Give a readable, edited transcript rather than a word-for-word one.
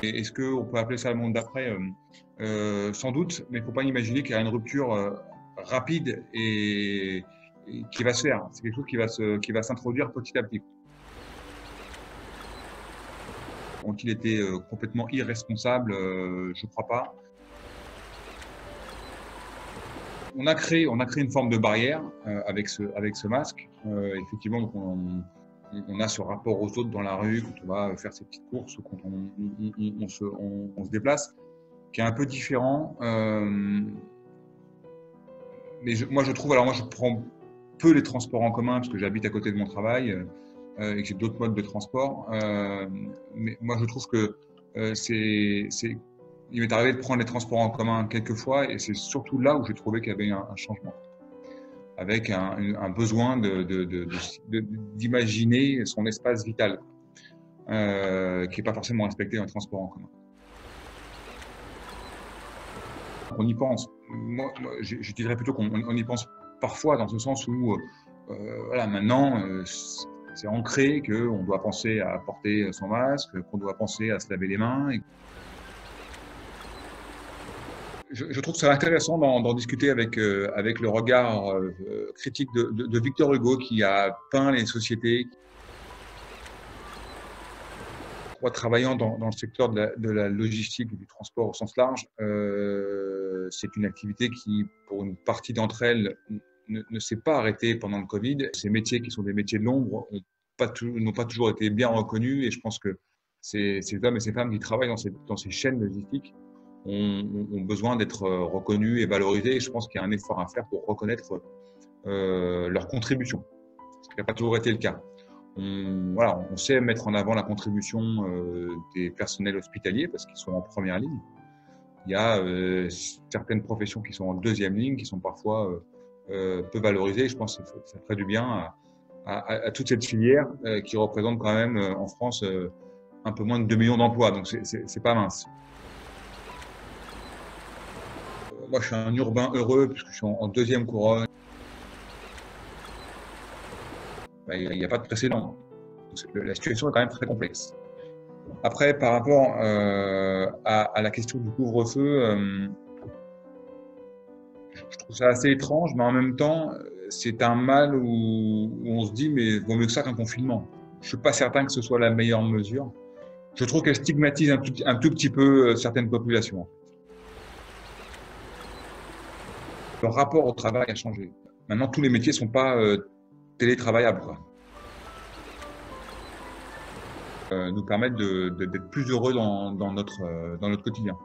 Et est-ce qu'on peut appeler ça le monde d'après? Sans doute, mais il ne faut pas imaginer qu'il y a une rupture rapide et qui va se faire. C'est quelque chose qui va s'introduire petit à petit. Ont-ils été complètement irresponsables? Je ne crois pas. On a créé une forme de barrière avec ce masque. Effectivement, donc on a ce rapport aux autres dans la rue quand on va faire ses petites courses ou quand on se déplace, qui est un peu différent. Mais moi, je trouve, alors moi, je prends peu les transports en commun parce que j'habite à côté de mon travail et que j'ai d'autres modes de transport. Mais moi, je trouve que il m'est arrivé de prendre les transports en commun quelques fois et c'est surtout là où j'ai trouvé qu'il y avait un changement, avec un besoin d'imaginer son espace vital, qui n'est pas forcément respecté dans les transports en commun. On y pense. Moi je dirais plutôt qu'on y pense parfois dans ce sens où, voilà, maintenant, c'est ancré qu'on doit penser à porter son masque, qu'on doit penser à se laver les mains. Je trouve ça intéressant d'en discuter avec le regard critique de Victor Hugo qui a peint les sociétés. Moi, travaillant dans le secteur de la logistique et du transport au sens large, c'est une activité qui, pour une partie d'entre elles, ne s'est pas arrêtée pendant le Covid. Ces métiers qui sont des métiers de l'ombre n'ont pas toujours été bien reconnus et je pense que ces hommes et ces femmes qui travaillent dans ces chaînes logistiques ont besoin d'être reconnus et valorisés et je pense qu'il y a un effort à faire pour reconnaître leur contribution, ce qui n'a pas toujours été le cas. Voilà, on sait mettre en avant la contribution des personnels hospitaliers parce qu'ils sont en première ligne. Il y a certaines professions qui sont en deuxième ligne, qui sont parfois peu valorisées. Je pense que ça ferait du bien à toute cette filière qui représente quand même en France un peu moins de 2 millions d'emplois. Donc c'est pas mince. Moi, je suis un urbain heureux puisque je suis en deuxième couronne. Il n'y a pas de précédent. La situation est quand même très complexe. Après, par rapport à la question du couvre-feu, je trouve ça assez étrange, mais en même temps, c'est un mal où on se dit, mais vaut mieux que ça qu'un confinement. Je ne suis pas certain que ce soit la meilleure mesure. Je trouve qu'elle stigmatise un tout petit peu certaines populations. Le rapport au travail a changé. Maintenant, tous les métiers ne sont pas télétravaillables, quoi. Nous permettent d'être plus heureux dans notre quotidien.